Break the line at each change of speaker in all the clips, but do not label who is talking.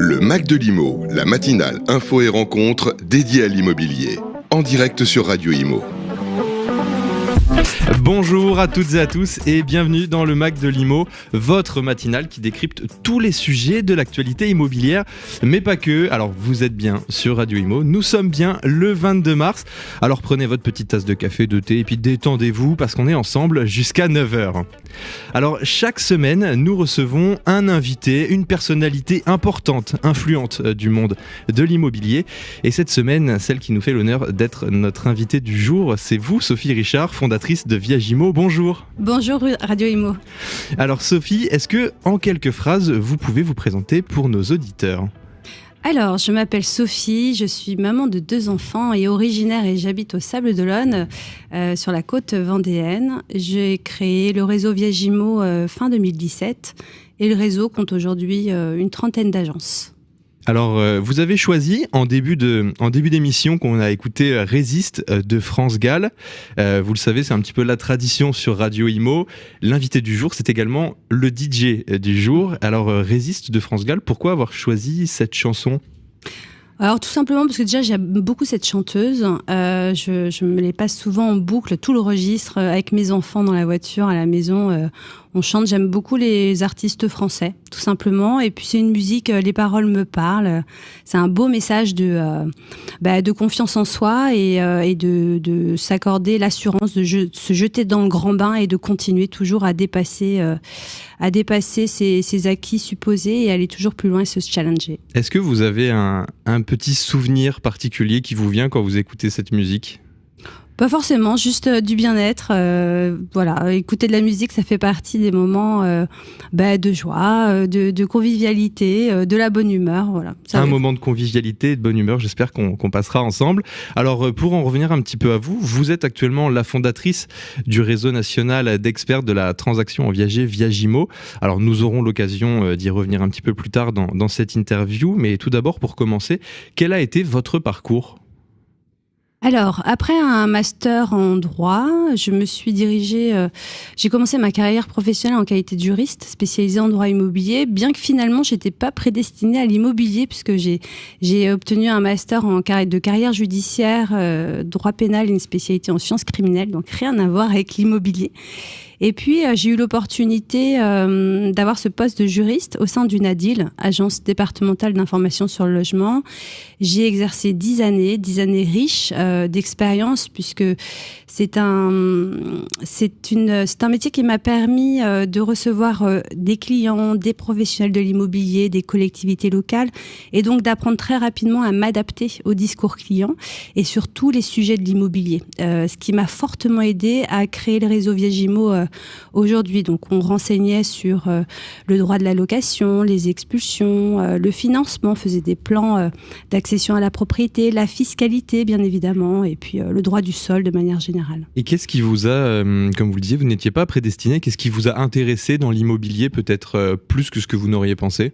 Le Mac de l'Imo, la matinale info et rencontre dédiée à l'immobilier. En direct sur Radio Imo.
Bonjour à toutes et à tous et bienvenue dans le Mac de l'Imo, votre matinale qui décrypte tous les sujets de l'actualité immobilière, mais pas que. Alors vous êtes bien sur Radio Imo, nous sommes bien le 22 mars, alors prenez votre petite tasse de café, de thé et puis détendez-vous parce qu'on est ensemble jusqu'à 9h. Alors chaque semaine, nous recevons un invité, une personnalité importante, influente du monde de l'immobilier, et cette semaine, celle qui nous fait l'honneur d'être notre invitée du jour, c'est vous, Sophie Richard, fondatrice de Viagimo. Bonjour.
Bonjour Radio Imo.
Alors Sophie, est-ce que en quelques phrases, vous pouvez vous présenter pour nos auditeurs ?
Alors, je m'appelle Sophie, je suis maman de 2 enfants et originaire et j'habite au Sables-d'Olonne, sur la côte vendéenne. J'ai créé le réseau Viagimo fin 2017 et le réseau compte aujourd'hui une 30aine d'agences.
Alors, vous avez choisi en début d'émission qu'on a écouté Résiste de France Gall. Vous le savez, c'est un petit peu la tradition sur Radio Imo. L'invité du jour, c'est également le DJ du jour. Alors, Résiste de France Gall, pourquoi avoir choisi cette chanson ?
Alors tout simplement parce que déjà j'aime beaucoup cette chanteuse, je me les passe souvent en boucle, tout le registre avec mes enfants dans la voiture, à la maison, on chante, j'aime beaucoup les artistes français tout simplement, et puis c'est une musique, les paroles me parlent, c'est un beau message de confiance en soi et de s'accorder l'assurance de se jeter dans le grand bain et de continuer toujours à dépasser ses acquis supposés et aller toujours plus loin et se challenger.
Est-ce que vous avez un petit souvenir particulier qui vous vient quand vous écoutez cette musique ?
Pas forcément, juste du bien-être. Voilà, écouter de la musique, ça fait partie des moments de joie, de convivialité, de la bonne humeur. Voilà.
Moment de convivialité et de bonne humeur, j'espère qu'on passera ensemble. Alors, pour en revenir un petit peu à vous, vous êtes actuellement la fondatrice du réseau national d'experts de la transaction en viager Viagimo. Alors, nous aurons l'occasion d'y revenir un petit peu plus tard dans cette interview, mais tout d'abord, pour commencer, quel a été votre parcours ?
Alors, après un master en droit, je me suis dirigée, j'ai commencé ma carrière professionnelle en qualité de juriste spécialisée en droit immobilier, bien que finalement j'étais pas prédestinée à l'immobilier puisque j'ai obtenu un master de carrière judiciaire, droit pénal et une spécialité en sciences criminelles, donc rien à voir avec l'immobilier. Et puis, j'ai eu l'opportunité d'avoir ce poste de juriste au sein d'une ADIL, Agence départementale d'information sur le logement. J'ai exercé 10 années riches d'expérience, puisque c'est un métier qui m'a permis de recevoir des clients, des professionnels de l'immobilier, des collectivités locales, et donc d'apprendre très rapidement à m'adapter au discours client et sur tous les sujets de l'immobilier. Ce qui m'a fortement aidé à créer le réseau Viagimo aujourd'hui. Donc on renseignait sur le droit de la location, les expulsions, le financement, on faisait des plans d'accession à la propriété, la fiscalité bien évidemment, et puis le droit du sol de manière générale.
Et qu'est-ce qui vous a, comme vous le disiez, vous n'étiez pas prédestiné, qu'est-ce qui vous a intéressé dans l'immobilier peut-être plus que ce que vous n'auriez pensé ?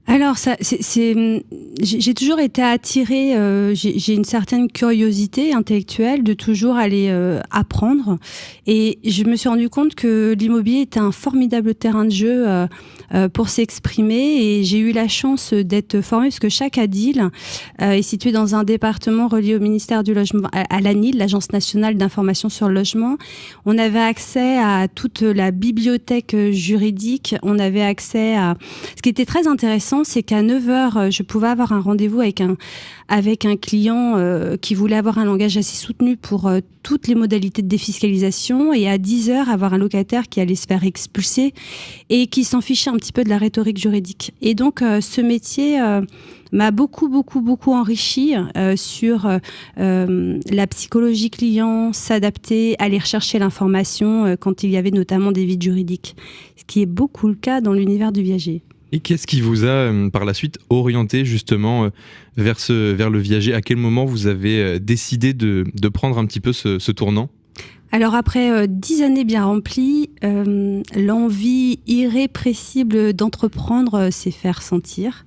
Alors, j'ai toujours été attirée, j'ai une certaine curiosité intellectuelle de toujours aller apprendre, et je me suis rendu compte que l'immobilier était un formidable terrain de jeu pour s'exprimer, et j'ai eu la chance d'être formée parce que chaque ADIL est située dans un département relié au ministère du Logement, à l'ANIL, l'Agence nationale d'information sur le logement. On avait accès à toute la bibliothèque juridique, on avait accès à... Ce qui était très intéressant, c'est qu'à 9h, je pouvais avoir un rendez-vous avec un client qui voulait avoir un langage assez soutenu pour toutes les modalités de défiscalisation, et à 10h, avoir un locataire qui allait se faire expulser et qui s'en fichait un petit peu de la rhétorique juridique. Et donc, ce métier m'a beaucoup enrichi sur la psychologie client, s'adapter, aller rechercher l'information quand il y avait notamment des vides juridiques, ce qui est beaucoup le cas dans l'univers du viager.
Et qu'est-ce qui vous a par la suite orienté justement vers le viager ? À quel moment vous avez décidé de prendre un petit peu ce tournant ?
Alors après 10 années bien remplies, l'envie irrépressible d'entreprendre s'est fait ressentir.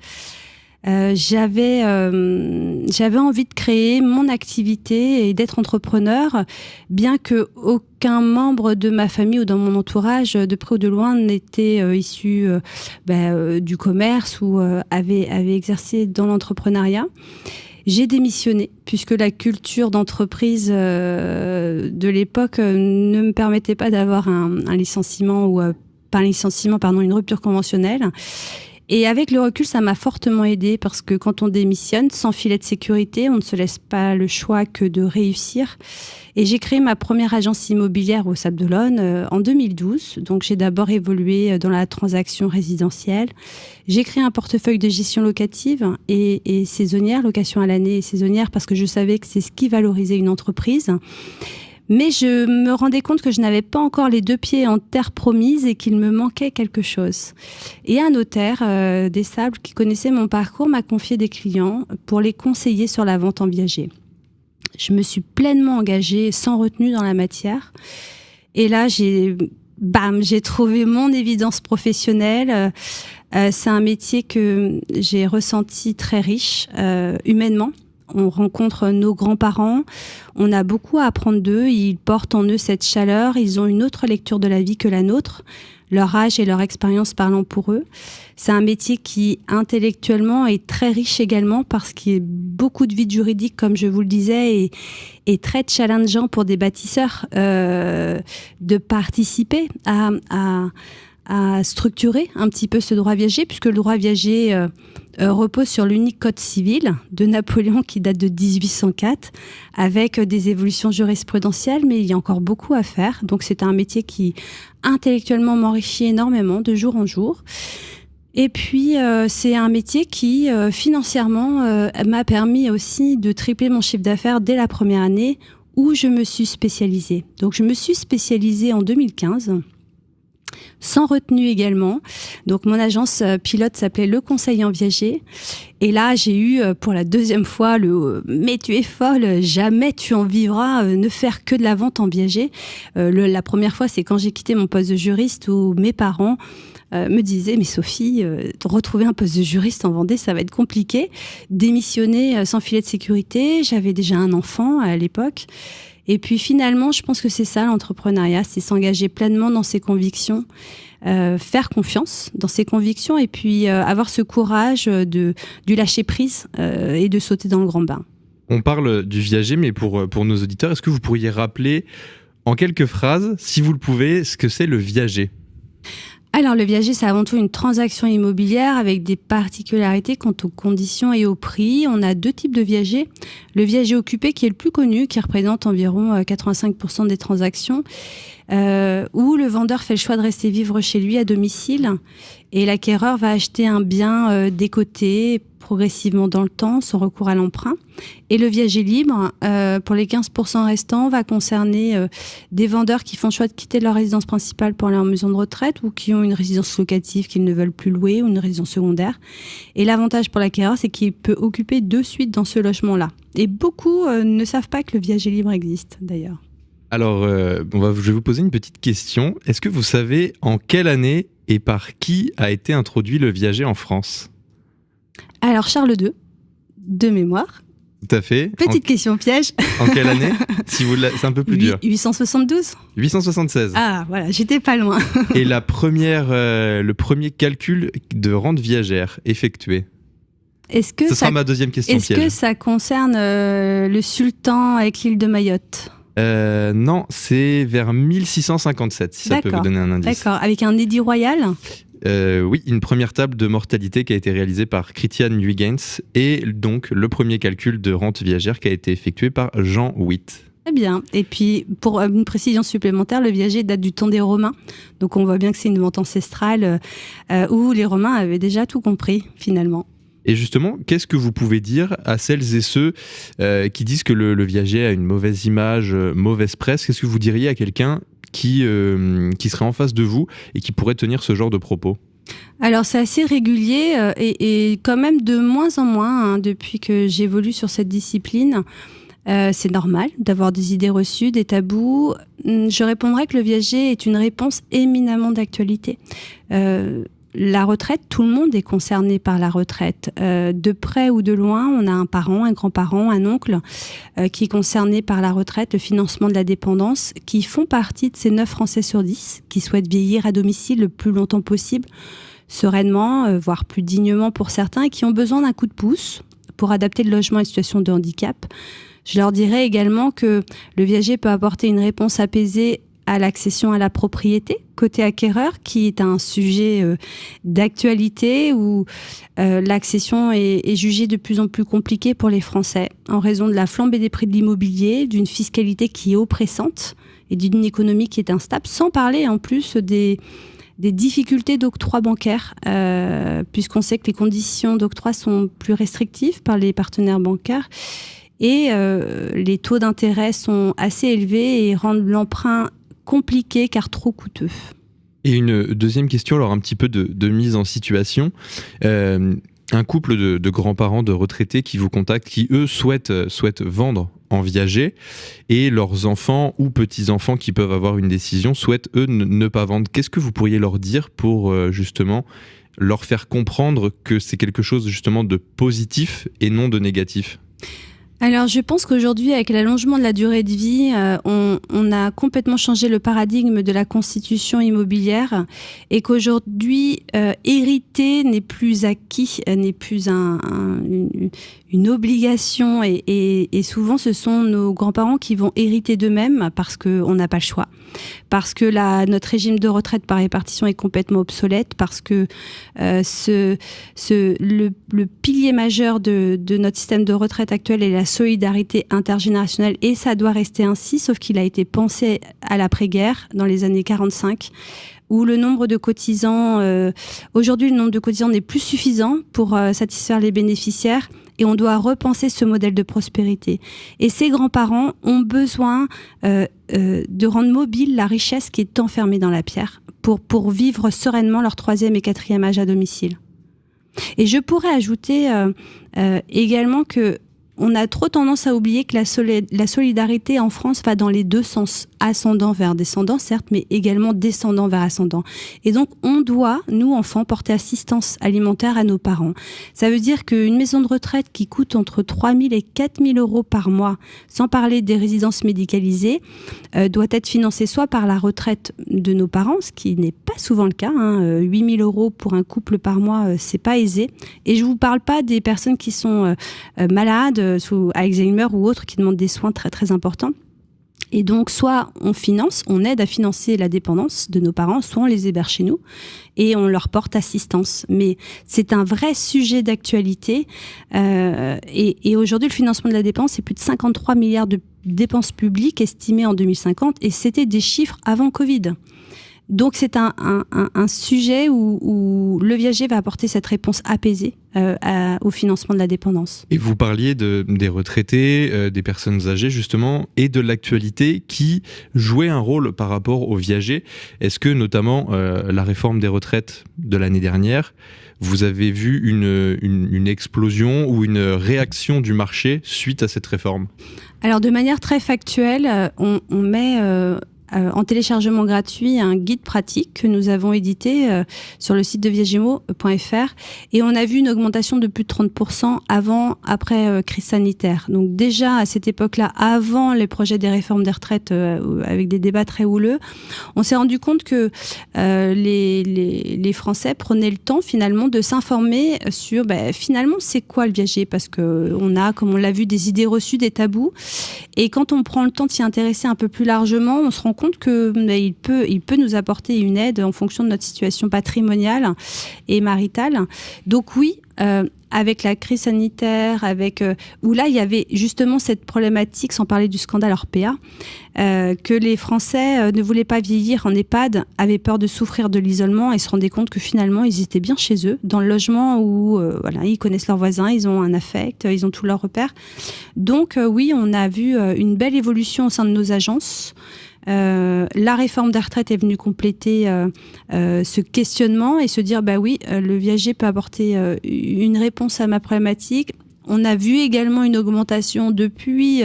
j'avais envie de créer mon activité et d'être entrepreneur, bien que aucun membre de ma famille ou dans mon entourage, de près ou de loin, n'était issu du commerce ou avait exercé dans l'entrepreneuriat. J'ai démissionné puisque la culture d'entreprise de l'époque ne me permettait pas d'avoir un licenciement ou une rupture conventionnelle. Et avec le recul, ça m'a fortement aidée parce que quand on démissionne, sans filet de sécurité, on ne se laisse pas le choix que de réussir. Et j'ai créé ma première agence immobilière au Sable d'Olonne en 2012. Donc j'ai d'abord évolué dans la transaction résidentielle. J'ai créé un portefeuille de gestion locative et saisonnière, location à l'année et saisonnière, parce que je savais que c'est ce qui valorisait une entreprise. Mais je me rendais compte que je n'avais pas encore les deux pieds en terre promise et qu'il me manquait quelque chose. Et un notaire des Sables qui connaissait mon parcours m'a confié des clients pour les conseiller sur la vente en viager. Je me suis pleinement engagée sans retenue dans la matière. Et là, j'ai trouvé mon évidence professionnelle. C'est un métier que j'ai ressenti très riche humainement. On rencontre nos grands-parents, on a beaucoup à apprendre d'eux, ils portent en eux cette chaleur, ils ont une autre lecture de la vie que la nôtre, leur âge et leur expérience parlant pour eux. C'est un métier qui, intellectuellement, est très riche également parce qu'il y a beaucoup de vide juridique, comme je vous le disais, et très challengeant pour des bâtisseurs de participer à structurer un petit peu ce droit viager, puisque le droit viager repose sur l'unique code civil de Napoléon qui date de 1804, avec des évolutions jurisprudentielles, mais il y a encore beaucoup à faire. Donc c'est un métier qui intellectuellement m'enrichit énormément de jour en jour. Et puis c'est un métier qui financièrement m'a permis aussi de tripler mon chiffre d'affaires dès la première année où je me suis spécialisée. Donc je me suis spécialisée en 2015. Sans retenue également. Donc mon agence pilote s'appelait Le Conseil en Viager. Et là, j'ai eu pour la deuxième fois le « mais tu es folle, jamais tu en vivras, ne faire que de la vente en viager ». La première fois, c'est quand j'ai quitté mon poste de juriste où mes parents me disaient « mais Sophie, retrouver un poste de juriste en Vendée, ça va être compliqué ». Démissionner sans filet de sécurité, j'avais déjà un enfant à l'époque. Et puis finalement, je pense que c'est ça l'entrepreneuriat, c'est s'engager pleinement dans ses convictions, faire confiance dans ses convictions et puis avoir ce courage du lâcher prise et de sauter dans le grand bain.
On parle du viager, mais pour nos auditeurs, est-ce que vous pourriez rappeler en quelques phrases, si vous le pouvez, ce que c'est le viager ?
Alors le viager, c'est avant tout une transaction immobilière avec des particularités quant aux conditions et au prix. On a deux types de viagers. Le viager occupé qui est le plus connu, qui représente environ 85% des transactions, où le vendeur fait le choix de rester vivre chez lui à domicile et l'acquéreur va acheter un bien décoté progressivement dans le temps, sans recours à l'emprunt. Et le viager libre, pour les 15% restants, va concerner des vendeurs qui font le choix de quitter leur résidence principale pour aller en maison de retraite ou qui ont une résidence locative qu'ils ne veulent plus louer ou une résidence secondaire. Et l'avantage pour l'acquéreur, c'est qu'il peut occuper de suite dans ce logement-là. Et beaucoup ne savent pas que le viager libre existe, d'ailleurs.
Alors, je vais vous poser une petite question. Est-ce que vous savez en quelle année et par qui a été introduit le viager en France ?
Alors, Charles II, de mémoire.
Tout à fait.
Petite question piège.
En quelle année ? C'est un peu plus dur.
872 ?
876.
Ah, voilà, j'étais pas loin.
Et le premier calcul de rente viagère effectué ? Ce sera ma deuxième question piège.
Est-ce que ça concerne le sultan avec l'île de Mayotte ?
Non, c'est vers 1657, si ça peut vous donner un indice.
D'accord, avec un édit royal ?
Oui, une première table de mortalité qui a été réalisée par Christian Huygens et donc le premier calcul de rente viagère qui a été effectué par Jean Witt.
Très bien. Et puis, pour une précision supplémentaire, le viager date du temps des Romains. Donc, on voit bien que c'est une vente ancestrale où les Romains avaient déjà tout compris, finalement.
Et justement, qu'est-ce que vous pouvez dire à celles et ceux qui disent que le viager a une mauvaise image, mauvaise presse ? Qu'est-ce que vous diriez à quelqu'un qui serait en face de vous et qui pourrait tenir ce genre de propos ?
Alors c'est assez régulier et quand même de moins en moins depuis que j'évolue sur cette discipline. C'est normal d'avoir des idées reçues, des tabous. Je répondrais que le viager est une réponse éminemment d'actualité. la retraite, tout le monde est concerné par la retraite. De près ou de loin, on a un parent, un grand-parent, un oncle qui est concerné par la retraite, le financement de la dépendance, qui font partie de ces 9 Français sur 10 qui souhaitent vieillir à domicile le plus longtemps possible, sereinement, voire plus dignement pour certains, et qui ont besoin d'un coup de pouce pour adapter le logement à une situation de handicap. Je leur dirais également que le viager peut apporter une réponse apaisée à l'accession à la propriété, côté acquéreur, qui est un sujet d'actualité où l'accession est jugée de plus en plus compliquée pour les Français en raison de la flambée des prix de l'immobilier, d'une fiscalité qui est oppressante et d'une économie qui est instable, sans parler en plus des difficultés d'octroi bancaire, puisqu'on sait que les conditions d'octroi sont plus restrictives par les partenaires bancaires et les taux d'intérêt sont assez élevés et rendent l'emprunt compliqué car trop coûteux.
Et une deuxième question, alors un petit peu de mise en situation. Un couple de grands-parents de retraités qui vous contactent, qui eux souhaitent vendre en viager, et leurs enfants ou petits-enfants qui peuvent avoir une décision souhaitent eux ne pas vendre. Qu'est-ce que vous pourriez leur dire pour justement leur faire comprendre que c'est quelque chose justement de positif et non de négatif ?
Alors, je pense qu'aujourd'hui, avec l'allongement de la durée de vie, on a complètement changé le paradigme de la constitution immobilière et qu'aujourd'hui, hériter n'est plus acquis, n'est plus une obligation et souvent, ce sont nos grands-parents qui vont hériter d'eux-mêmes parce qu'on n'a pas le choix. Parce que notre régime de retraite par répartition est complètement obsolète, parce que le pilier majeur de notre système de retraite actuel est la solidarité intergénérationnelle, et ça doit rester ainsi, sauf qu'il a été pensé à l'après-guerre, dans les années 45, où le nombre de cotisants, aujourd'hui le nombre de cotisants n'est plus suffisant pour satisfaire les bénéficiaires, et on doit repenser ce modèle de prospérité. Et ces grands-parents ont besoin de rendre mobile la richesse qui est enfermée dans la pierre pour vivre sereinement leur 3e et 4e âge à domicile. Et je pourrais ajouter également que on a trop tendance à oublier que la solidarité en France va dans les deux sens, ascendant vers descendant, certes, mais également descendant vers ascendant. Et donc, on doit, nous, enfants, porter assistance alimentaire à nos parents. Ça veut dire qu'une maison de retraite qui coûte entre 3 000 et 4 000 euros par mois, sans parler des résidences médicalisées, doit être financée soit par la retraite de nos parents, ce qui n'est pas souvent le cas. 8 000 euros pour un couple par mois, c'est pas aisé. Et je vous parle pas des personnes qui sont malades, sous Alzheimer ou autres, qui demandent des soins très très importants. Et donc, soit on aide à financer la dépendance de nos parents, soit on les héberge chez nous et on leur porte assistance. Mais c'est un vrai sujet d'actualité. Et aujourd'hui, le financement de la dépense, c'est plus de 53 milliards de dépenses publiques estimées en 2050, et c'était des chiffres avant Covid. Donc c'est un sujet où le viager va apporter cette réponse apaisée au financement de la dépendance.
Et vous parliez des retraités, des personnes âgées justement, et de l'actualité qui jouait un rôle par rapport aux viagers. Est-ce que notamment la réforme des retraites de l'année dernière, vous avez vu une explosion ou une réaction du marché suite à cette réforme ? Alors
de manière très factuelle, on met en téléchargement gratuit un guide pratique que nous avons édité sur le site de viagimo.fr, et on a vu une augmentation de plus de 30% après crise sanitaire. Donc déjà à cette époque-là, avant les projets des réformes des retraites avec des débats très houleux, on s'est rendu compte que les Français prenaient le temps finalement de s'informer sur finalement c'est quoi le viager, parce que on a, comme on l'a vu, des idées reçues, des tabous, et quand on prend le temps de s'y intéresser un peu plus largement, on se rend compte qu'il peut nous apporter une aide en fonction de notre situation patrimoniale et maritale. Donc oui, avec la crise sanitaire, où là il y avait justement cette problématique, sans parler du scandale Orpea, que les Français ne voulaient pas vieillir en EHPAD, avaient peur de souffrir de l'isolement et se rendaient compte que finalement ils étaient bien chez eux, dans le logement où ils connaissent leurs voisins, ils ont un affect, ils ont tous leurs repères. Donc oui, on a vu une belle évolution au sein de nos agences. La réforme des retraites est venue compléter ce questionnement et se dire le viager peut apporter une réponse à ma problématique On a vu également une augmentation depuis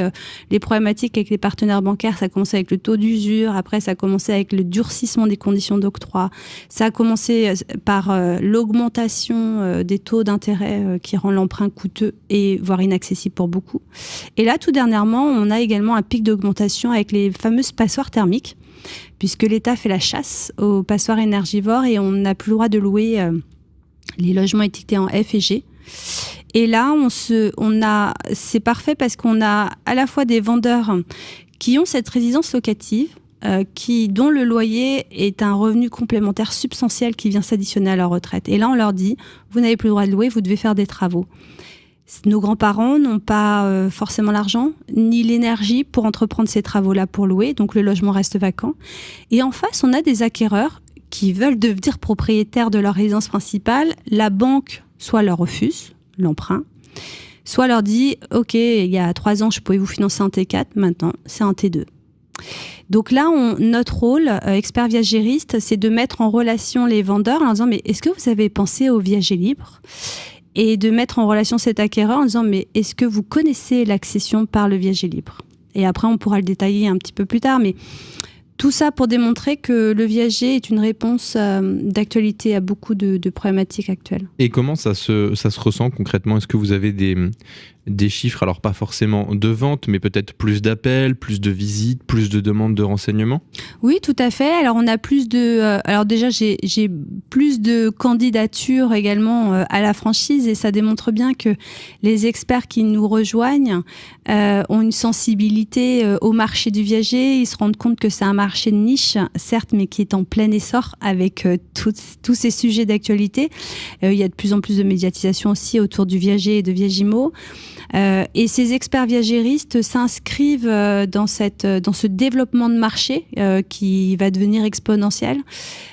les problématiques avec les partenaires bancaires. Ça a commencé avec le taux d'usure, après ça a commencé avec le durcissement des conditions d'octroi. Ça a commencé par l'augmentation des taux d'intérêt qui rend l'emprunt coûteux et voire inaccessible pour beaucoup. Et là, tout dernièrement, on a également un pic d'augmentation avec les fameuses passoires thermiques, puisque l'État fait la chasse aux passoires énergivores et on n'a plus le droit de louer les logements étiquetés en F et G. Et là, c'est parfait parce qu'on a à la fois des vendeurs qui ont cette résidence locative, dont le loyer est un revenu complémentaire substantiel qui vient s'additionner à leur retraite. Et là, on leur dit, vous n'avez plus le droit de louer, vous devez faire des travaux. Nos grands-parents n'ont pas forcément l'argent ni l'énergie pour entreprendre ces travaux-là pour louer, donc le logement reste vacant. Et en face, on a des acquéreurs qui veulent devenir propriétaires de leur résidence principale. La banque soit leur refuse l'emprunt, soit leur dit « Ok, il y a 3 ans, je pouvais vous financer un T4, maintenant, c'est un T2 ». Donc là, notre rôle, expert viagériste, c'est de mettre en relation les vendeurs en leur disant « Mais est-ce que vous avez pensé au viager libre ?» Et de mettre en relation cet acquéreur en disant « Mais est-ce que vous connaissez l'accession par le viager libre ?» Et après, on pourra le détailler un petit peu plus tard, mais tout ça pour démontrer que le viager est une réponse d'actualité à beaucoup de problématiques actuelles.
Et comment ça se ressent concrètement? Est-ce que vous avez des chiffres, alors pas forcément de vente, mais peut-être plus d'appels, plus de visites, plus de demandes de renseignements?
Oui, tout à fait. Alors on a plus de... alors déjà, j'ai plus de candidatures également à la franchise et ça démontre bien que les experts qui nous rejoignent ont une sensibilité au marché du viager. Ils se rendent compte que c'est un marché de niche, certes, mais qui est en plein essor avec tous ces sujets d'actualité. Il y a de plus en plus de médiatisation aussi autour du viager et de Viagimo. Et ces experts viagéristes s'inscrivent dans ce développement de marché qui va devenir exponentiel.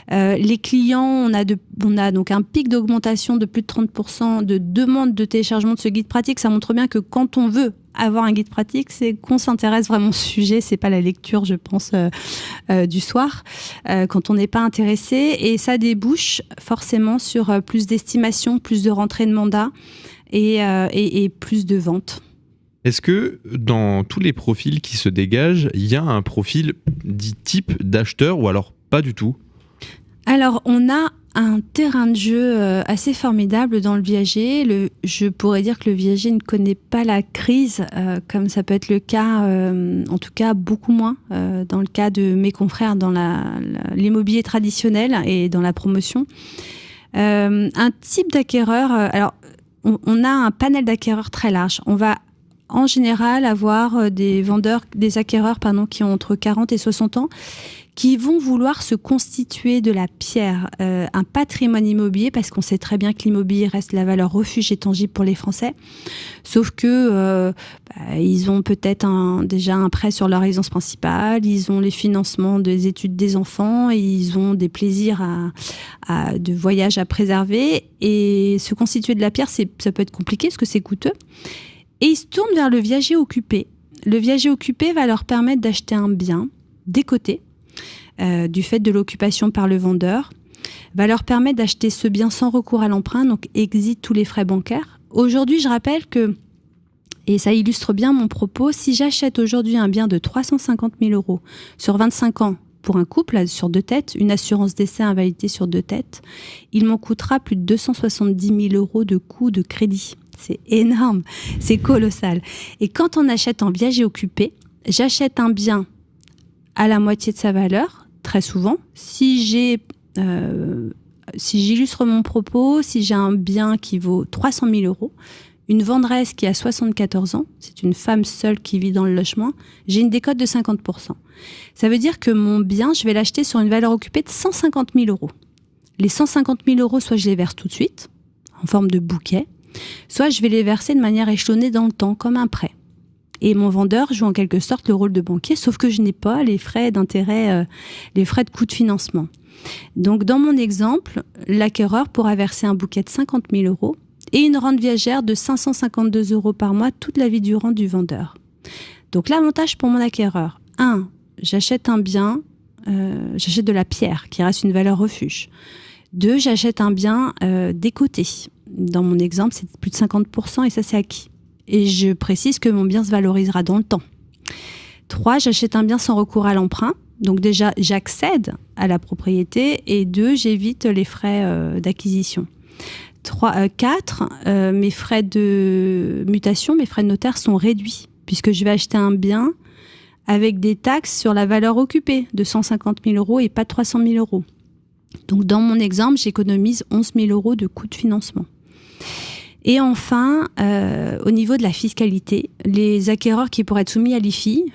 Les clients, on a donc un pic d'augmentation de plus de 30% de demandes de téléchargement de ce guide pratique. Ça montre bien que quand on veut avoir un guide pratique, c'est qu'on s'intéresse vraiment au sujet, c'est pas la lecture, je pense, du soir, quand on n'est pas intéressé. Et ça débouche forcément sur plus d'estimation, plus de rentrée de mandat et plus de ventes.
Est-ce que dans tous les profils qui se dégagent, il y a un profil dit type d'acheteur ou alors pas du tout?
Alors, on a un terrain de jeu assez formidable dans le viager. Je pourrais dire que le viager ne connaît pas la crise, comme ça peut être le cas, en tout cas beaucoup moins, dans le cas de mes confrères dans l'immobilier traditionnel et dans la promotion. Un type d'acquéreur, alors on a un panel d'acquéreurs très large. On va en général avoir des acquéreurs qui ont entre 40 et 60 ans, qui vont vouloir se constituer de la pierre, un patrimoine immobilier, parce qu'on sait très bien que l'immobilier reste la valeur refuge et tangible pour les Français. Sauf que ils ont peut-être déjà un prêt sur leur résidence principale, ils ont les financements des études des enfants, et ils ont des plaisirs de voyage à préserver. Et se constituer de la pierre, ça peut être compliqué parce que c'est coûteux. Et ils se tournent vers le viager occupé. Le viager occupé va leur permettre d'acheter un bien décoté, du fait de l'occupation par le vendeur, va leur permettre d'acheter ce bien sans recours à l'emprunt, donc exit tous les frais bancaires. Aujourd'hui, je rappelle que, et ça illustre bien mon propos, si j'achète aujourd'hui un bien de 350 000 € sur 25 ans pour un couple sur 2 têtes, une assurance décès invalidité sur 2 têtes, il m'en coûtera plus de 270 000 € de coût de crédit. C'est énorme, c'est colossal. Et quand on achète en viager occupé, j'achète un bien à la moitié de sa valeur, très souvent. Si j'illustre mon propos, si j'ai un bien qui vaut 300 000 €, une venderesse qui a 74 ans, c'est une femme seule qui vit dans le logement, j'ai une décote de 50%. Ça veut dire que mon bien, je vais l'acheter sur une valeur occupée de 150 000 €. Les 150 000 €, soit je les verse tout de suite, en forme de bouquet, soit je vais les verser de manière échelonnée dans le temps, comme un prêt. Et mon vendeur joue en quelque sorte le rôle de banquier, sauf que je n'ai pas les frais d'intérêt, les frais de coût de financement. Donc, dans mon exemple, l'acquéreur pourra verser un bouquet de 50 000 € et une rente viagère de 552 € par mois toute la vie durant du vendeur. Donc, l'avantage pour mon acquéreur, 1, j'achète un bien, j'achète de la pierre qui reste une valeur refuge. 2, j'achète un bien décoté. Dans mon exemple, c'est plus de 50% et ça, c'est acquis. et je précise que mon bien se valorisera dans le temps. 3, j'achète un bien sans recours à l'emprunt. Donc déjà, j'accède à la propriété. Et 2, j'évite les frais d'acquisition. 4, mes frais de mutation, mes frais de notaire sont réduits, puisque je vais acheter un bien avec des taxes sur la valeur occupée de 150 000 € et pas de 300 000 €. Donc dans mon exemple, j'économise 11 000 € de coûts de financement. Et enfin, au niveau de la fiscalité, les acquéreurs qui pourraient être soumis à l'IFI,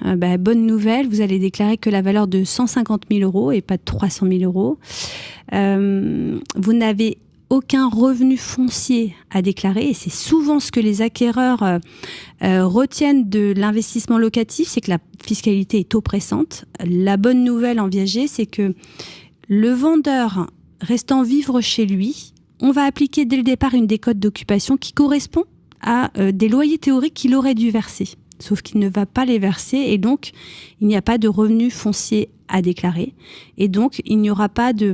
bonne nouvelle, vous allez déclarer que la valeur de 150 000 € et pas de 300 000 €. Vous n'avez aucun revenu foncier à déclarer, et c'est souvent ce que les acquéreurs retiennent de l'investissement locatif, c'est que la fiscalité est oppressante. La bonne nouvelle en viager, c'est que le vendeur restant vivre chez lui, on va appliquer dès le départ une décote d'occupation qui correspond à des loyers théoriques qu'il aurait dû verser. Sauf qu'il ne va pas les verser et donc il n'y a pas de revenu foncier à déclarer. Et donc il n'y aura pas ça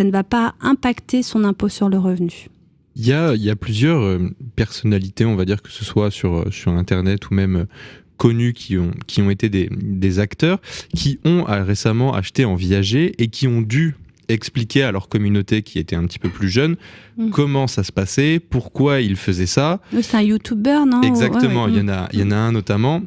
ne va pas impacter son impôt sur le revenu.
Il y a plusieurs personnalités, on va dire, que ce soit sur Internet ou même connus qui ont été des acteurs, qui ont récemment acheté en viager et qui ont dû expliquer à leur communauté qui était un petit peu plus jeune comment ça se passait, pourquoi ils faisaient ça.
C'est un YouTuber, non?
Exactement, il y en a un notamment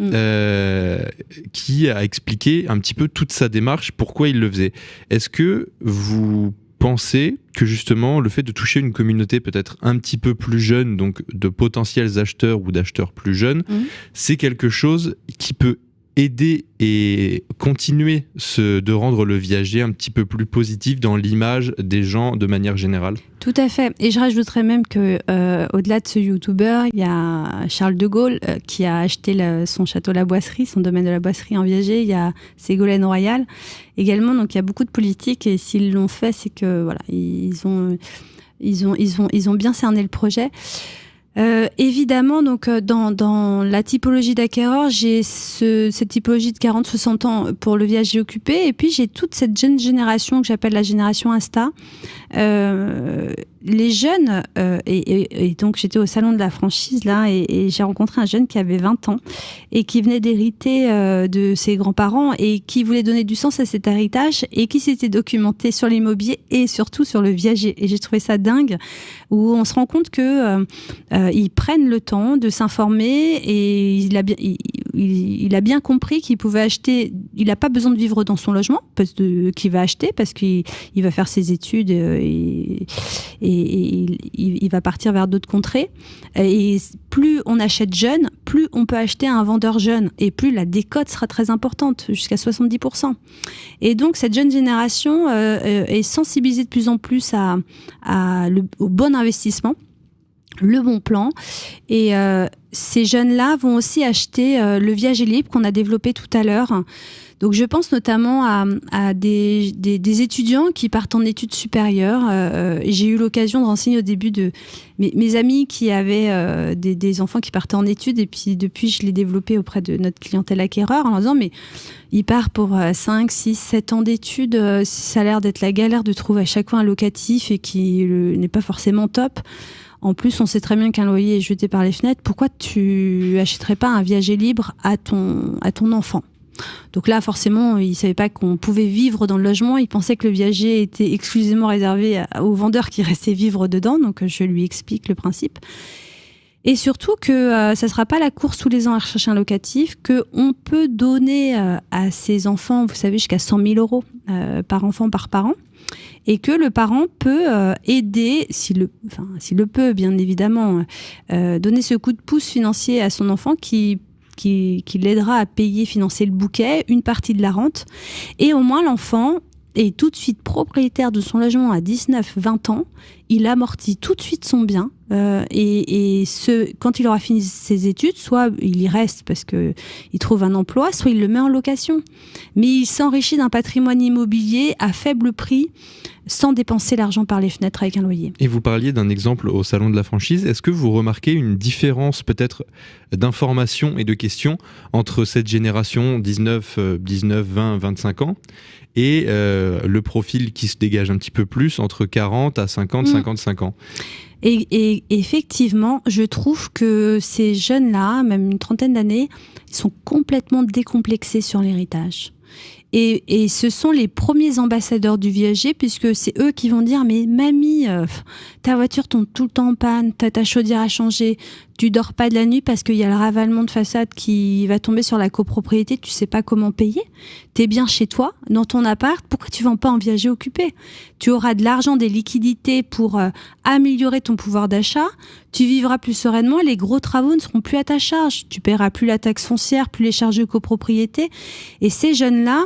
qui a expliqué un petit peu toute sa démarche, pourquoi il le faisait. Est-ce que vous pensez que justement le fait de toucher une communauté peut-être un petit peu plus jeune, donc de potentiels acheteurs ou d'acheteurs plus jeunes, c'est quelque chose qui peut aider et continuer de rendre le viager un petit peu plus positif dans l'image des gens de manière générale?
Tout à fait. Et je rajouterais même que au-delà de ce YouTuber, il y a Charles de Gaulle qui a acheté son château La Boisserie, son domaine de la Boisserie en viager. Il y a Ségolène Royal également. Donc il y a beaucoup de politiques et s'ils l'ont fait, c'est que voilà, ils ont bien cerné le projet. Évidemment, donc dans la typologie d'acquéreur, j'ai cette typologie de 40-60 ans pour le viager occupé, et puis j'ai toute cette jeune génération que j'appelle la génération Insta. Les jeunes, et donc j'étais au salon de la franchise là, et j'ai rencontré un jeune qui avait 20 ans et qui venait d'hériter de ses grands-parents et qui voulait donner du sens à cet héritage et qui s'était documenté sur l'immobilier et surtout sur le viager. Et j'ai trouvé ça dingue, où on se rend compte que ils prennent le temps de s'informer et il a bien compris qu'il pouvait acheter. Il n'a pas besoin de vivre dans son logement qu'il va acheter parce qu'il va faire ses études et il va partir vers d'autres contrées. Et plus on achète jeune, plus on peut acheter à un vendeur jeune et plus la décote sera très importante, jusqu'à 70%. Et donc cette jeune génération est sensibilisée de plus en plus au bon investissement, le bon plan. Et ces jeunes-là vont aussi acheter le viager libre qu'on a développé tout à l'heure. Donc je pense notamment à des étudiants qui partent en études supérieures. J'ai eu l'occasion de renseigner au début de mes amis qui avaient des enfants qui partaient en études, et puis depuis je l'ai développé auprès de notre clientèle acquéreur en leur disant mais il part pour 5, 6, 7 ans d'études, ça a l'air d'être la galère de trouver à chaque fois un locatif et qui n'est pas forcément top. En plus, on sait très bien qu'un loyer est jeté par les fenêtres. Pourquoi tu achèterais pas un viager libre à ton enfant ? Donc là, forcément, ils ne savaient pas qu'on pouvait vivre dans le logement. Ils pensaient que le viager était exclusivement réservé aux vendeurs qui restaient vivre dedans. Donc je lui explique le principe. Et surtout que ça ne sera pas la course tous les ans à rechercher un locatif, qu'on peut donner à ses enfants, vous savez, jusqu'à 100 000 € par enfant, par parent. Et que le parent peut aider, s'il le peut bien évidemment, donner ce coup de pouce financier à son enfant qui l'aidera à payer, financer le bouquet, une partie de la rente. Et au moins l'enfant est tout de suite propriétaire de son logement à 19-20 ans. Il amortit tout de suite son bien. Quand il aura fini ses études, soit il y reste parce qu'il trouve un emploi, soit il le met en location. Mais il s'enrichit d'un patrimoine immobilier à faible prix, sans dépenser l'argent par les fenêtres avec un loyer.
Et vous parliez d'un exemple au salon de la franchise. Est-ce que vous remarquez une différence peut-être d'informations et de questions entre cette génération 19, 20, 25 ans et le profil qui se dégage un petit peu plus entre 40 à 50, 55 ans.
Et effectivement, je trouve que ces jeunes-là, même une trentaine d'années, ils sont complètement décomplexés sur l'héritage. Et ce sont les premiers ambassadeurs du viager, puisque c'est eux qui vont dire « Mais mamie, ta voiture tombe tout le temps en panne, t'as ta chaudière à changer, tu dors pas de la nuit parce qu'il y a le ravalement de façade qui va tomber sur la copropriété, tu sais pas comment payer. T'es bien chez toi, dans ton appart, pourquoi tu vends pas en viager occupé? Tu auras de l'argent, des liquidités pour améliorer ton pouvoir d'achat, tu vivras plus sereinement, les gros travaux ne seront plus à ta charge, tu paieras plus la taxe foncière, plus les charges de copropriété. » Et ces jeunes-là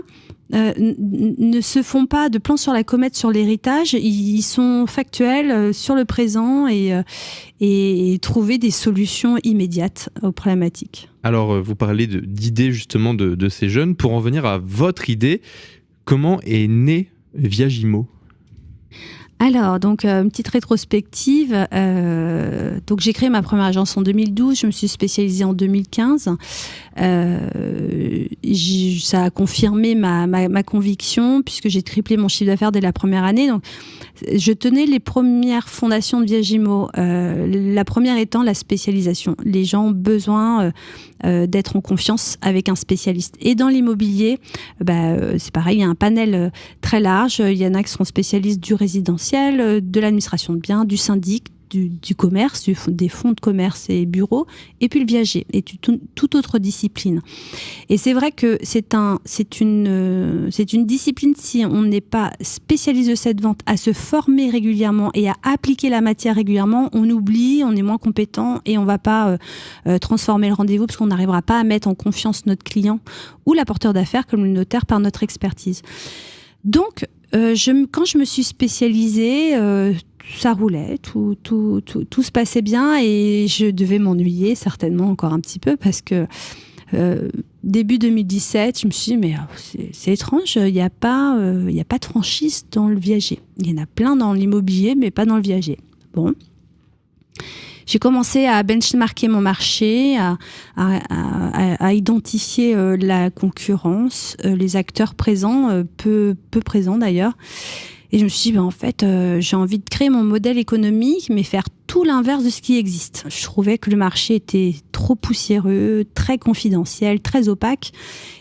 ne se font pas de plans sur la comète sur l'héritage, ils sont factuels sur le présent et trouver des solutions immédiates aux problématiques.
Alors, vous parlez d'idées justement de ces jeunes. Pour en venir à votre idée, comment est né Viagimo ?
Alors, donc, une petite rétrospective. Donc, j'ai créé ma première agence en 2012. Je me suis spécialisée en 2015. Ça a confirmé ma conviction puisque j'ai triplé mon chiffre d'affaires dès la première année. Donc, je tenais les premières fondations de Viagimo. La première étant la spécialisation. Les gens ont besoin d'être en confiance avec un spécialiste. Et dans l'immobilier, c'est pareil, il y a un panel très large. Il y en a qui seront spécialistes du résidentiel, de l'administration de biens, du syndic, du commerce, des fonds de commerce et bureaux, et puis le viager, et toute autre discipline. Et c'est vrai que c'est une discipline, si on n'est pas spécialiste de cette vente, à se former régulièrement et à appliquer la matière régulièrement, on oublie, on est moins compétent et on ne va pas transformer le rendez-vous parce qu'on n'arrivera pas à mettre en confiance notre client ou l'apporteur d'affaires comme le notaire par notre expertise. Donc, quand je me suis spécialisée, ça roulait, tout se passait bien et je devais m'ennuyer certainement encore un petit peu parce que début 2017, je me suis dit mais c'est étrange, il n'y a pas de franchise dans le viager. Il y en a plein dans l'immobilier mais pas dans le viager. Bon. J'ai commencé à benchmarker mon marché, à identifier la concurrence, les acteurs présents, peu présents d'ailleurs. Et je me suis dit, en fait, j'ai envie de créer mon modèle économique, mais faire tout l'inverse de ce qui existe. Je trouvais que le marché était trop poussiéreux, très confidentiel, très opaque.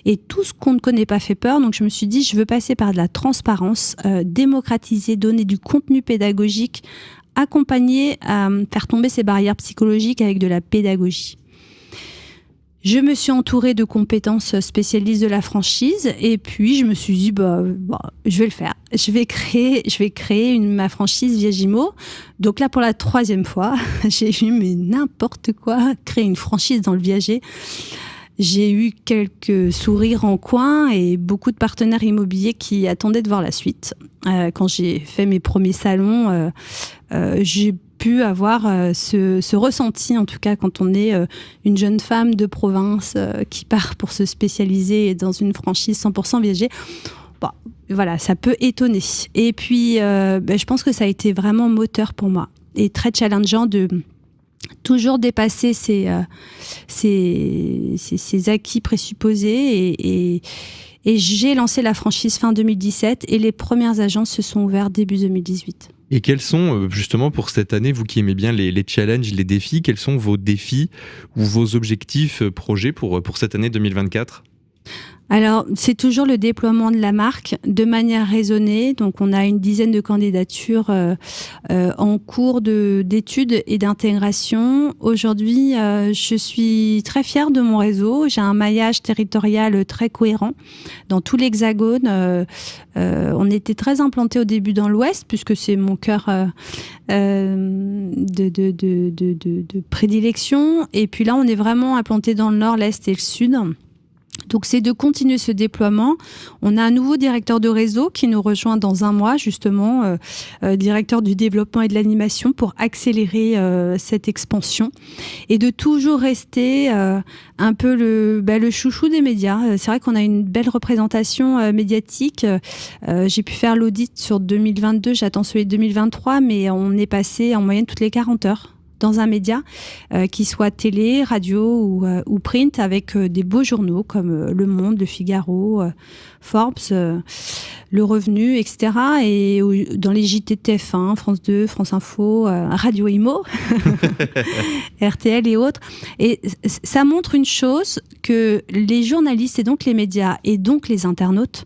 Et tout ce qu'on ne connaît pas fait peur. Donc je me suis dit, je veux passer par de la transparence, démocratiser, donner du contenu pédagogique, accompagner à faire tomber ces barrières psychologiques avec de la pédagogie. Je me suis entourée de compétences spécialistes de la franchise et puis je me suis dit je vais le faire. Je vais créer ma franchise Viagimo. Donc là pour la 3e fois, j'ai eu mais n'importe quoi, créer une franchise dans le viager. J'ai eu quelques sourires en coin et beaucoup de partenaires immobiliers qui attendaient de voir la suite. Quand j'ai fait mes premiers salons, j'ai pu avoir ce ressenti, en tout cas quand on est une jeune femme de province qui part pour se spécialiser dans une franchise 100% viager. Voilà, ça peut étonner. Et puis, je pense que ça a été vraiment moteur pour moi et très challengeant de toujours dépasser ces acquis présupposés et j'ai lancé la franchise fin 2017 et les premières agences se sont ouvertes début 2018.
Et quels sont, justement, pour cette année, vous qui aimez bien les challenges, les défis, quels sont vos défis ou vos objectifs, projets pour cette année 2024 ?
Alors, c'est toujours le déploiement de la marque de manière raisonnée. Donc, on a une dizaine de candidatures en cours d'études et d'intégration. Aujourd'hui, je suis très fière de mon réseau. J'ai un maillage territorial très cohérent dans tout l'Hexagone. On était très implantés au début dans l'Ouest, puisque c'est mon cœur de prédilection. Et puis là, on est vraiment implantés dans le Nord, l'Est et le Sud. Donc, c'est de continuer ce déploiement. On a un nouveau directeur de réseau qui nous rejoint dans un mois, justement, directeur du développement et de l'animation pour accélérer cette expansion et de toujours rester un peu le chouchou des médias. C'est vrai qu'on a une belle représentation médiatique. J'ai pu faire l'audit sur 2022, j'attends celui de 2023, mais on est passé en moyenne toutes les 40 heures dans un média, qui soit télé, radio ou print, avec des beaux journaux comme Le Monde, Le Figaro, Forbes, Le Revenu, etc. Et dans les JT de TF1, France 2, France Info, Radio Imo, RTL et autres. Et ça montre une chose, que les journalistes et donc les médias et donc les internautes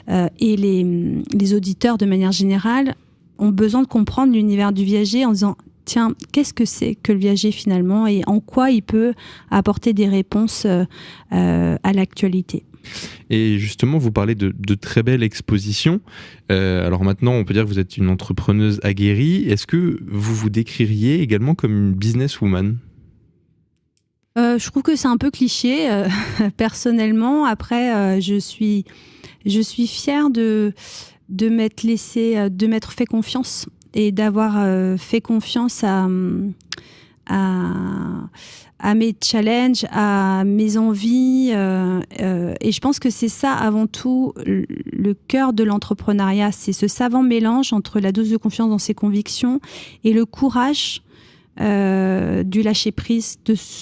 et les auditeurs de manière générale ont besoin de comprendre l'univers du viager en disant tiens, qu'est-ce que c'est que le viager finalement et en quoi il peut apporter des réponses à l'actualité.
Et justement, vous parlez de très belles expositions. Alors maintenant, on peut dire que vous êtes une entrepreneuse aguerrie. Est-ce que vous vous décririez également comme une businesswoman ?
Je trouve que c'est un peu cliché, personnellement. Après, je suis fière de m'être fait confiance et d'avoir fait confiance à mes challenges, à mes envies. Et je pense que c'est ça, avant tout, le cœur de l'entrepreneuriat. C'est ce savant mélange entre la dose de confiance dans ses convictions et le courage du lâcher prise,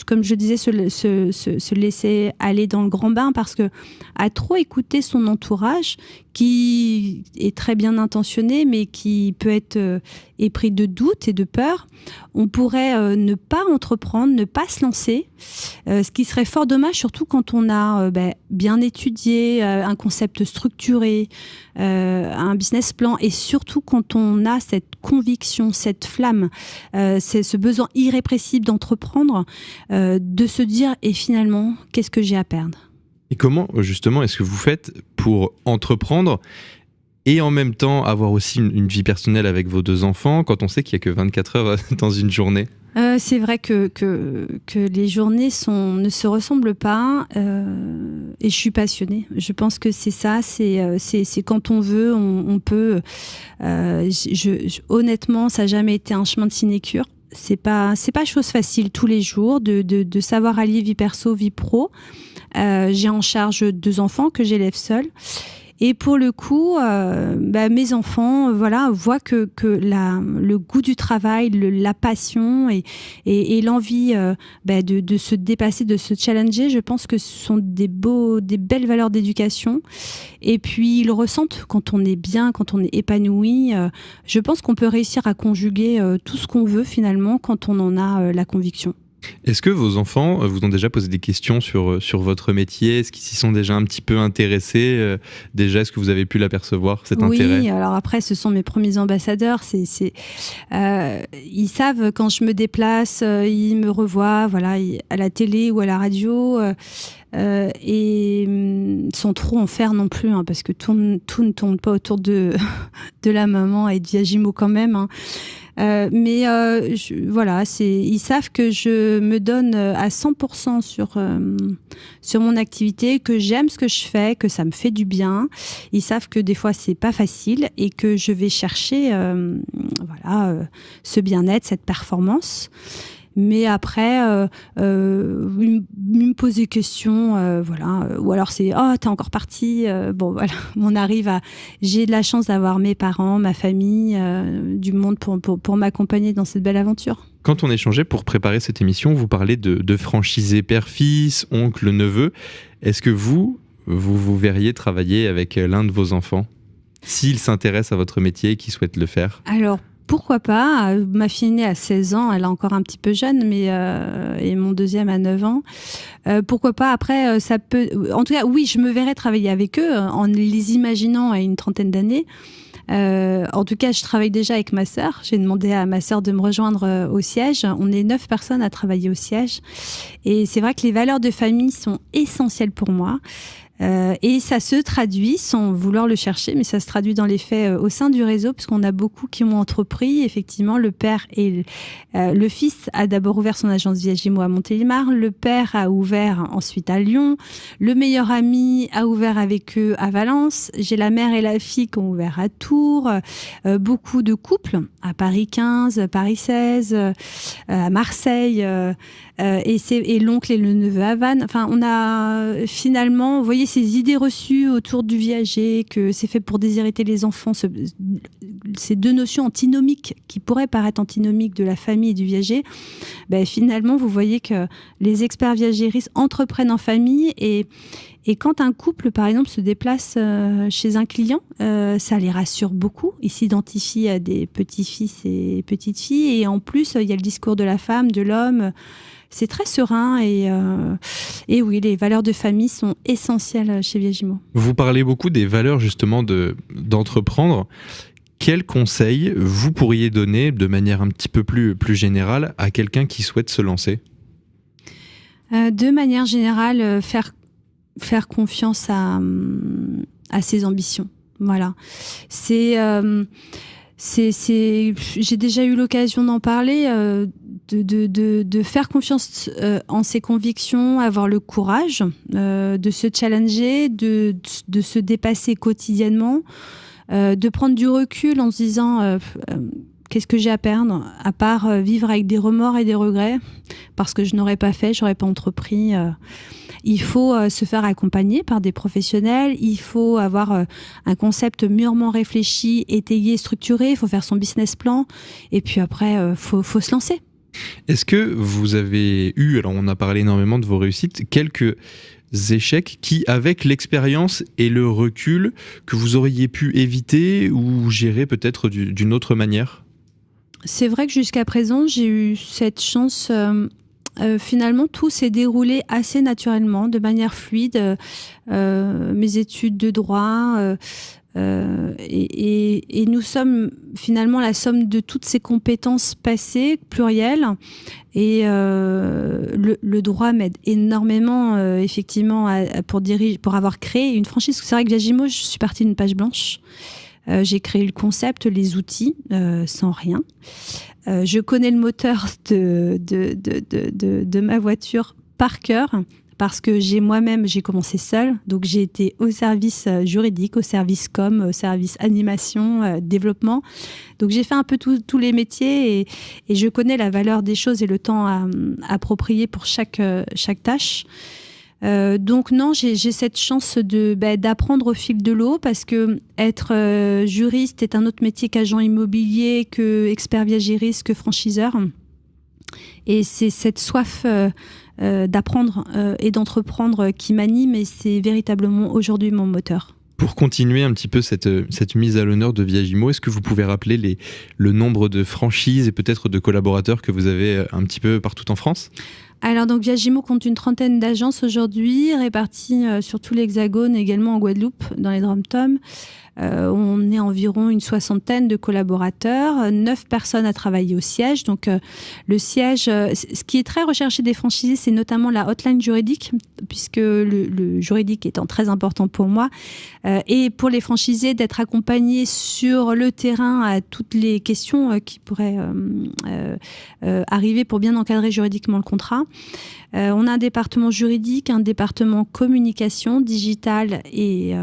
comme je disais, se laisser aller dans le grand bain, parce que à trop écouter son entourage, qui est très bien intentionné, mais qui peut être épris de doute et de peur, on pourrait ne pas entreprendre, ne pas se lancer, ce qui serait fort dommage, surtout quand on a bien étudié, un concept structuré, un business plan, et surtout quand on a cette conviction, cette flamme, c'est ce besoin irrépressible d'entreprendre, de se dire et finalement, qu'est-ce que j'ai à perdre ?
Et comment, justement, est-ce que vous faites pour entreprendre et en même temps avoir aussi une vie personnelle avec vos 2 enfants, quand on sait qu'il n'y a que 24 heures dans une journée ?
C'est vrai que les journées ne se ressemblent pas, et je suis passionnée. Je pense que c'est ça, c'est quand on veut, on peut. Honnêtement, ça n'a jamais été un chemin de sinécure. C'est pas chose facile tous les jours de savoir allier vie perso, vie pro. J'ai en charge 2 enfants que j'élève seule. Et pour le coup, mes enfants, voient que le goût du travail, la passion et l'envie de se dépasser, de se challenger, je pense que ce sont des belles valeurs d'éducation. Et puis ils le ressentent quand on est bien, quand on est épanoui. Je pense qu'on peut réussir à conjuguer tout ce qu'on veut finalement quand on en a la conviction.
Est-ce que vos enfants vous ont déjà posé des questions sur votre métier ? Est-ce qu'ils s'y sont déjà un petit peu intéressés ? Déjà, est-ce que vous avez pu l'apercevoir, cet intérêt ?
Oui, alors après, ce sont mes premiers ambassadeurs. Ils savent quand je me déplace, ils me revoient à la télé ou à la radio. Et sans trop en faire non plus, parce que tout ne tourne pas autour de la maman et de Viagimo quand même. Mais ils savent que je me donne à 100% sur mon activité, que j'aime ce que je fais, que ça me fait du bien. Ils savent que des fois c'est pas facile et que je vais chercher ce bien-être, cette performance. Mais après, ils me posent des questions, ou alors c'est t'es encore partie. J'ai de la chance d'avoir mes parents, ma famille, du monde pour m'accompagner dans cette belle aventure.
Quand on échangeait pour préparer cette émission, vous parlez de franchisé père-fils, oncle, neveu. Est-ce que vous verriez travailler avec l'un de vos enfants, s'il s'intéresse à votre métier et qu'il souhaite le faire ?
Alors, pourquoi pas ? Ma fille aînée a 16 ans, elle est encore un petit peu jeune, mais et mon deuxième a 9 ans. Pourquoi pas ? Après, ça peut... En tout cas, oui, je me verrais travailler avec eux en les imaginant à une trentaine d'années. En tout cas, je travaille déjà avec ma sœur. J'ai demandé à ma sœur de me rejoindre au siège. On est 9 personnes à travailler au siège. Et c'est vrai que les valeurs de famille sont essentielles pour moi. Et ça se traduit, sans vouloir le chercher, mais ça se traduit dans les faits au sein du réseau, puisqu'on a beaucoup qui ont entrepris. Effectivement, le père et le fils a d'abord ouvert son agence Viagimo à Montélimar. Le père a ouvert ensuite à Lyon. Le meilleur ami a ouvert avec eux à Valence. J'ai la mère et la fille qui ont ouvert à Tours. Beaucoup de couples à Paris 15, Paris 16, à Marseille. Et l'oncle et le neveu à Vannes. Enfin, on a finalement, vous voyez, ces idées reçues autour du viager, que c'est fait pour déshériter les enfants, ces deux notions antinomiques qui pourraient paraître antinomiques de la famille et du viager, finalement, vous voyez que les experts viagéristes entreprennent en famille et quand un couple, par exemple, se déplace chez un client, ça les rassure beaucoup. Ils s'identifient à des petits-fils et petites-filles. Et en plus, il y a le discours de la femme, de l'homme. C'est très serein. Et oui, les valeurs de famille sont essentielles chez Viagimo.
Vous parlez beaucoup des valeurs, justement, d'entreprendre. Quels conseils vous pourriez donner, de manière un petit peu plus générale, à quelqu'un qui souhaite se lancer ?
De manière générale, faire confiance à ses ambitions. Voilà. J'ai déjà eu l'occasion d'en parler, de faire confiance en ses convictions, avoir le courage de se challenger, de se dépasser quotidiennement, de prendre du recul en se disant qu'est-ce que j'ai à perdre, à part vivre avec des remords et des regrets, parce que je n'aurais pas fait, j'aurais pas entrepris. Il faut se faire accompagner par des professionnels, il faut avoir un concept mûrement réfléchi, étayé, structuré, il faut faire son business plan, et puis après, faut se lancer.
Est-ce que vous avez eu, alors on a parlé énormément de vos réussites, quelques échecs qui, avec l'expérience et le recul, que vous auriez pu éviter ou gérer peut-être d'une autre manière ?
C'est vrai que jusqu'à présent, j'ai eu cette chance... finalement, tout s'est déroulé assez naturellement, de manière fluide. Mes études de droit, et nous sommes finalement la somme de toutes ces compétences passées, plurielles. Et le droit m'aide énormément, effectivement, pour avoir créé une franchise. C'est vrai que Viagimo, je suis partie d'une page blanche. J'ai créé le concept, les outils, sans rien. Je connais le moteur de ma voiture par cœur parce que j'ai commencé seule. Donc, j'ai été au service juridique, au service com, au service animation, développement. Donc, j'ai fait un peu tous les métiers et je connais la valeur des choses et le temps approprié pour chaque tâche. Donc non, j'ai cette chance d'apprendre au fil de l'eau parce que être juriste est un autre métier qu'agent immobilier, que expert viagériste, que franchiseur. Et c'est cette soif d'apprendre et d'entreprendre qui m'anime et c'est véritablement aujourd'hui mon moteur.
Pour continuer un petit peu cette mise à l'honneur de Viagimo, est-ce que vous pouvez rappeler le nombre de franchises et peut-être de collaborateurs que vous avez un petit peu partout en France ?
Alors, donc, Viagimo compte une trentaine d'agences aujourd'hui, réparties sur tout l'Hexagone, également en Guadeloupe, dans les DROM-TOM. On est environ une soixantaine de collaborateurs, 9 personnes à travailler au siège. Donc, le siège, ce qui est très recherché des franchisés, c'est notamment la hotline juridique, puisque le juridique étant très important pour moi. Et pour les franchisés, d'être accompagnés sur le terrain à toutes les questions qui pourraient arriver pour bien encadrer juridiquement le contrat. On a un département juridique, un département communication, digital et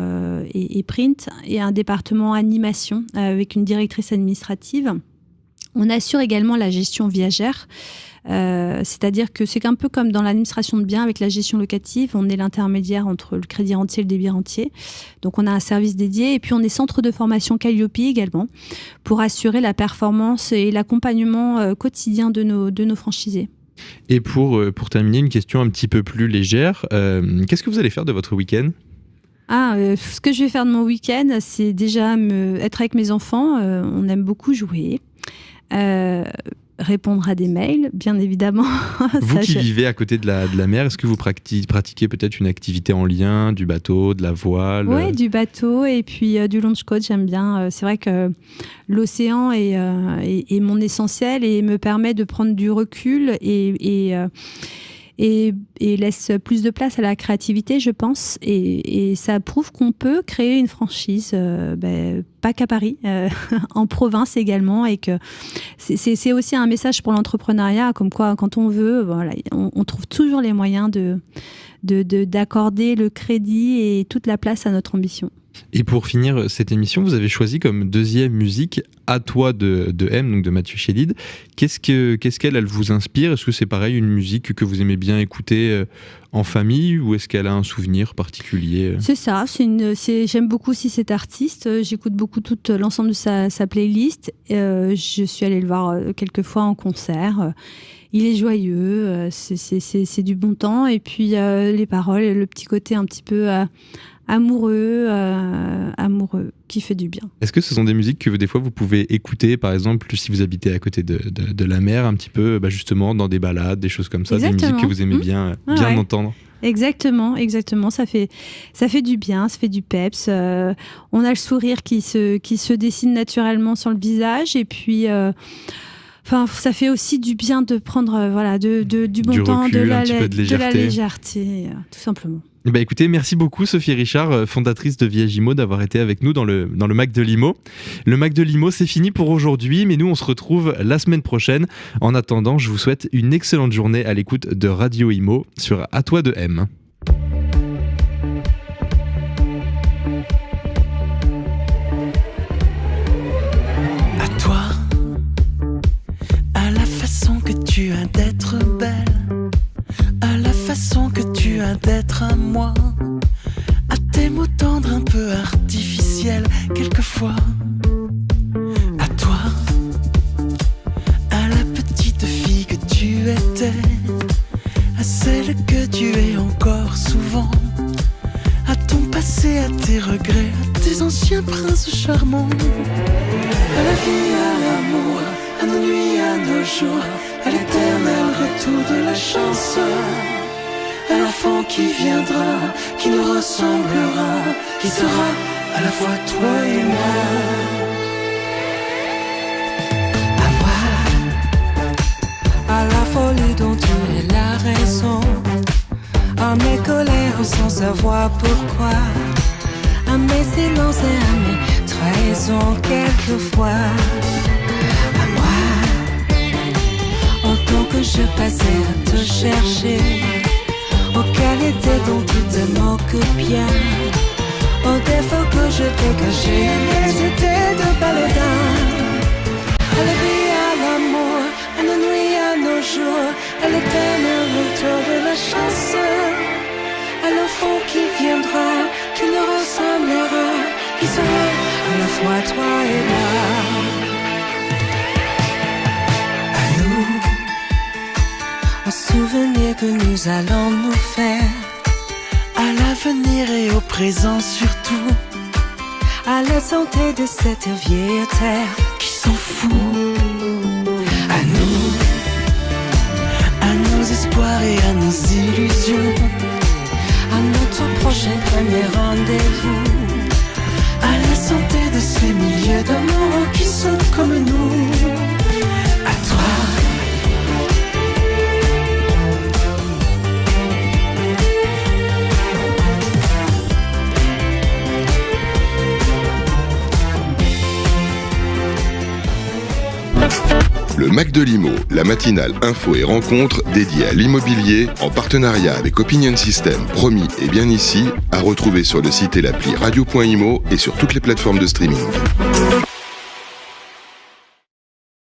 print, et un département animation avec une directrice administrative. On assure également la gestion viagère, c'est-à-dire que c'est un peu comme dans l'administration de biens avec la gestion locative, on est l'intermédiaire entre le crédit rentier et le débit rentier. Donc on a un service dédié et puis on est centre de formation Calliope également pour assurer la performance et l'accompagnement quotidien de nos franchisés.
Et pour terminer, une question un petit peu plus légère, qu'est-ce que vous allez faire de votre week-end ?
Ce que je vais faire de mon week-end, c'est déjà être avec mes enfants. On aime beaucoup jouer, répondre à des mails, bien évidemment.
Vous qui vivez à côté de la mer, est-ce que vous pratiquez peut-être une activité en lien, du bateau, de la voile ?
Oui, du bateau et puis du launch coach, j'aime bien. C'est vrai que l'océan est mon essentiel et me permet de prendre du recul et laisse plus de place à la créativité, je pense. Et ça prouve qu'on peut créer une franchise, pas qu'à Paris, en province également. Et que c'est aussi un message pour l'entrepreneuriat, comme quoi, quand on veut, voilà, on trouve toujours les moyens d'accorder le crédit et toute la place à notre ambition.
Et pour finir cette émission, vous avez choisi comme deuxième musique À toi de M, donc de Mathieu Chédid. Qu'est-ce qu'elle vous inspire ? Est-ce que c'est pareil, une musique que vous aimez bien écouter en famille, ou est-ce qu'elle a un souvenir particulier ?
C'est ça, j'aime beaucoup aussi cet artiste. J'écoute beaucoup l'ensemble de sa playlist. Je suis allée le voir quelques fois en concert. Il est joyeux, c'est du bon temps. Et puis les paroles, le petit côté un petit peu amoureux, qui fait du bien.
Est-ce que ce sont des musiques que des fois vous pouvez écouter, par exemple, si vous habitez à côté de la mer, un petit peu, justement, dans des balades, des choses comme ça,
Exactement.
Des musiques que vous aimez bien entendre?
Exactement, ça fait du bien, ça fait du peps. On a le sourire qui se dessine naturellement sur le visage, et puis ça fait aussi du bien de prendre du bon temps,
recul,
de la légèreté, tout simplement.
Écoutez, merci beaucoup Sophie Richard, fondatrice de Viagimo, d'avoir été avec nous dans le Mac de Limo. Le Mac de Limo, c'est fini pour aujourd'hui, mais nous on se retrouve la semaine prochaine. En attendant, je vous souhaite une excellente journée à l'écoute de Radio Imo sur À toi de M.
À toi, à la façon que tu as d'être belle, à la façon que tu as d'être à moi, à tes mots tendres un peu artificiels quelquefois. À toi, à la petite fille que tu étais, à celle que tu es encore souvent, à ton passé, à tes regrets, à tes anciens princes charmants. À la vie, à l'amour, à nos nuits, à nos jours, à l'éternel retour de la chance, à l'enfant qui viendra, qui nous ressemblera, qui sera à la fois toi et moi. À moi, à la folie dont tu es la raison, à mes colères sans savoir pourquoi, à mes silences et à mes trahisons quelquefois. À moi, en tant que je passais à te chercher, aux qualités dont tu te moques bien, aux défauts que je t'ai cachés, mais c'était de baladin. À la vie, à l'amour, à nos nuits, à nos jours, à l'éternel retour de la chance, à l'enfant qui viendra, qui nous ressemblera, qui sera à la fois toi et moi. Au souvenir que nous allons nous faire, à l'avenir et au présent surtout, à la santé de cette vieille terre qui s'en fout. À nous, à nos espoirs et à nos illusions, à notre prochain premier rendez-vous, à la santé de ces milliers d'amoureux qui sont comme nous. À toi,
Le Mac de Limo, la matinale info et rencontre dédiée à l'immobilier en partenariat avec Opinion System, promis et bien ici, à retrouver sur le site et l'appli radio.imo et sur toutes les plateformes de streaming.